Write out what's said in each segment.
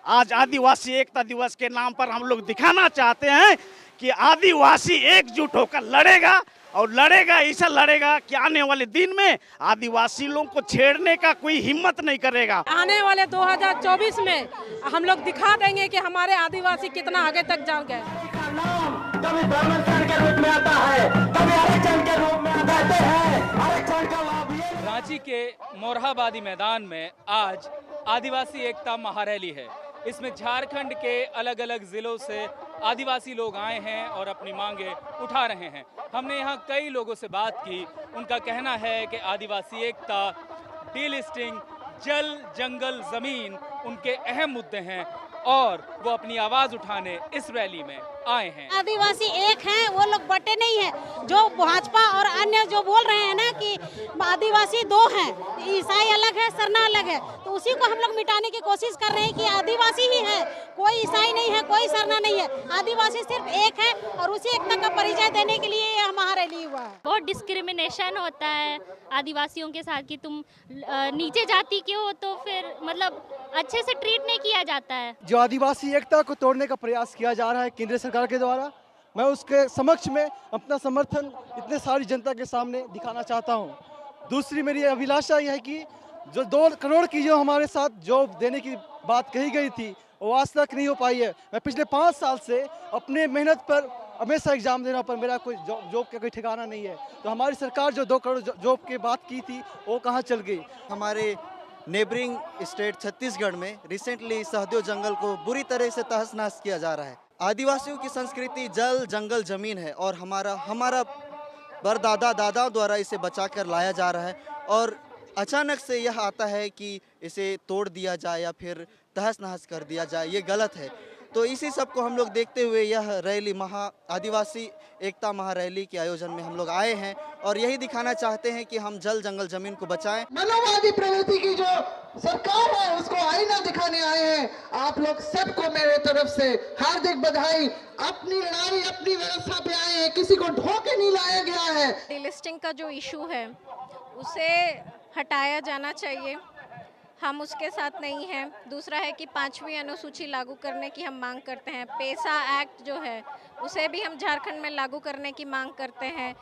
आज आदिवासी एकता दिवस के नाम पर हम लोग दिखाना चाहते हैं कि आदिवासी एकजुट होकर लड़ेगा और लड़ेगा, ऐसा लड़ेगा कि आने वाले दिन में आदिवासी लोगों को छेड़ने का कोई हिम्मत नहीं करेगा। आने वाले 2024 में हम लोग दिखा देंगे कि हमारे आदिवासी कितना आगे तक जा गए। कभी ब्राह्मण के रूप में आता है, कभी आरक्षण के रूप में आता है। आरक्षण का लाभ रांची के मोरहाबादी मैदान में आज आदिवासी एकता महारैली है। इसमें झारखंड के अलग अलग जिलों से आदिवासी लोग आए हैं और अपनी मांगे उठा रहे हैं। हमने यहाँ कई लोगों से बात की। उनका कहना है कि आदिवासी एकता, डीलिस्टिंग, जल, जंगल, जमीन उनके अहम मुद्दे हैं और वो अपनी आवाज उठाने इस रैली में आए हैं। आदिवासी एक हैं, वो लोग बटे नहीं हैं। जो भाजपा और अन्य जो बोल रहे हैं ना कि आदिवासी दो हैं, ईसाई अलग है, सरना अलग है, तो उसी को हम लोग मिटाने की कोशिश कर रहे हैं कि आदिवासी ही है, कोई ईसाई नहीं है, कोई सरना नहीं है। आदिवासी सिर्फ एक है और उसी एकता का परिचय देने के लिए ये महारैली हुआ है। बहुत डिस्क्रिमिनेशन होता है आदिवासियों के साथ कि तुम नीचे जाति के हो तो फिर मतलब अच्छे से ट्रीट नहीं किया जाता है। जो आदिवासी एकता को तोड़ने का प्रयास किया जा रहा है केंद्र सरकार के द्वारा, मैं उसके समक्ष में अपना समर्थन इतने सारी जनता के सामने दिखाना चाहता हूं। दूसरी मेरी अभिलाषा यह है कि जो 2 करोड़ की जो हमारे साथ जॉब देने की बात कही गई थी वो आज तक नहीं हो पाई है। मैं पिछले 5 साल से अपने मेहनत पर हमेशा एग्जाम देना पर मेरा कोई जॉब का कोई ठिकाना नहीं है। तो हमारी सरकार जो 2 करोड़ जॉब की बात की थी वो कहाँ चल गई। हमारे नेबरिंग स्टेट छत्तीसगढ़ में रिसेंटली सहदेव जंगल को बुरी तरह से तहस नहस किया जा रहा है। आदिवासियों की संस्कृति जल, जंगल, जमीन है और हमारा परदादा दादाओं द्वारा इसे बचाकर लाया जा रहा है और अचानक से यह आता है कि इसे तोड़ दिया जाए या फिर तहस नहस कर दिया जाए, ये गलत है। तो इसी सब को हम लोग देखते हुए यह रैली आदिवासी एकता महारैली के आयोजन में हम लोग आए हैं और यही दिखाना चाहते हैं कि हम जल, जंगल, जमीन को बचाएं। मानववादी प्रवृत्ति की जो सरकार है उसको आईना दिखाने आए हैं। आप लोग सबको मेरे तरफ से हार्दिक बधाई। अपनी लड़ाई, अपनी व्यवस्था पे आए हैं, किसी को ढोके नहीं लाया गया है। डीलिस्टिंग का जो इशू है उसे हटाया जाना चाहिए, हम उसके साथ नहीं हैं। दूसरा है कि 5वीं अनुसूची लागू करने की हम मांग करते हैं। पेसा एक्ट जो है उसे भी हम झारखंड में लागू करने की मांग करते हैं।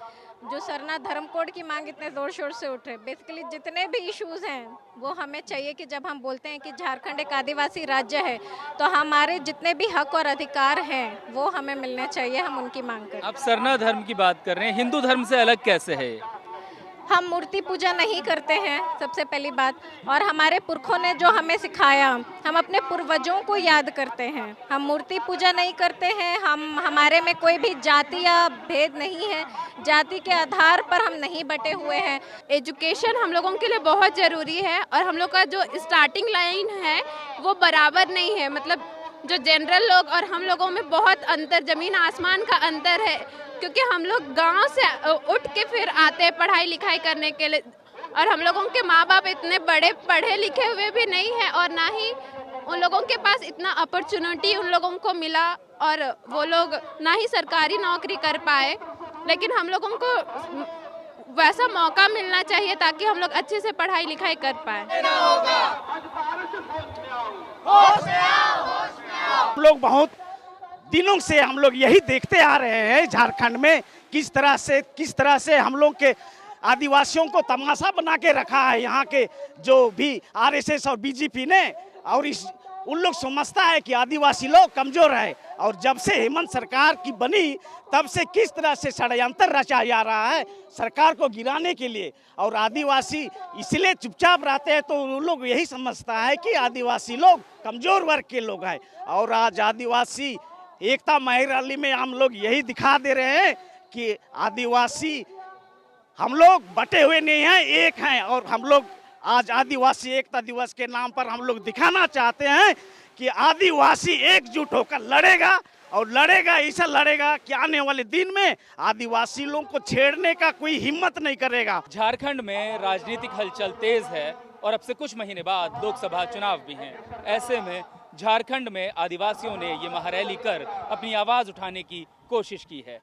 जो सरना धर्म कोड की मांग इतने ज़ोर शोर से उठ रहे, बेसिकली जितने भी इश्यूज़ हैं वो हमें चाहिए कि जब हम बोलते हैं कि झारखंड एक आदिवासी राज्य है तो हमारे जितने भी हक और अधिकार हैं वो हमें मिलने चाहिए, हम उनकी मांग करते हैं। आप सरना धर्म की बात कर रहे हैं, हिंदू धर्म से अलग कैसे है? हम मूर्ति पूजा नहीं करते हैं, सबसे पहली बात। और हमारे पुरखों ने जो हमें सिखाया, हम अपने पूर्वजों को याद करते हैं। हम मूर्ति पूजा नहीं करते हैं। हमारे में कोई भी जाति या भेद नहीं है, जाति के आधार पर हम नहीं बटे हुए हैं। एजुकेशन हम लोगों के लिए बहुत ज़रूरी है और हम लोग का जो स्टार्टिंग लाइन है वो बराबर नहीं है। मतलब जो जनरल लोग और हम लोगों में बहुत अंतर, ज़मीन आसमान का अंतर है, क्योंकि हम लोग गांव से उठ के फिर आते हैं पढ़ाई लिखाई करने के लिए और हम लोगों के माँ बाप इतने बड़े पढ़े लिखे हुए भी नहीं है और ना ही उन लोगों के पास इतना अपॉर्चुनिटी उन लोगों को मिला और वो लोग ना ही सरकारी नौकरी कर पाए। लेकिन हम लोगों को वैसा मौका मिलना चाहिए ताकि हम लोग अच्छे से पढ़ाई लिखाई कर पाए। हम लोग बहुत दिनों से हम लोग यही देखते आ रहे हैं झारखंड में किस तरह से हम लोग के आदिवासियों को तमाशा बना के रखा है यहाँ के जो भी आरएसएस और बीजेपी ने। और उन लोग समझता है कि आदिवासी लोग कमजोर है और जब से हेमंत सरकार की बनी तब से किस तरह से षड्यंत्र रचा जा रहा है सरकार को गिराने के लिए। और आदिवासी इसलिए चुपचाप रहते हैं तो उन लोग यही समझता है कि आदिवासी लोग कमजोर वर्ग के लोग हैं। और आज आदिवासी एकता महारैली में हम लोग यही दिखा दे रहे हैं कि आदिवासी हम लोग बटे हुए नहीं हैं, एक हैं। और हम लोग आज आदिवासी एकता दिवस के नाम पर हम लोग दिखाना चाहते हैं कि आदिवासी एकजुट होकर लड़ेगा और लड़ेगा, ऐसा लड़ेगा कि आने वाले दिन में आदिवासी लोगों को छेड़ने का कोई हिम्मत नहीं करेगा। झारखंड में राजनीतिक हलचल तेज है और अब से कुछ महीने बाद लोकसभा चुनाव भी हैं। ऐसे में झारखंड में आदिवासियों ने ये महारैली कर अपनी आवाज उठाने की कोशिश की है।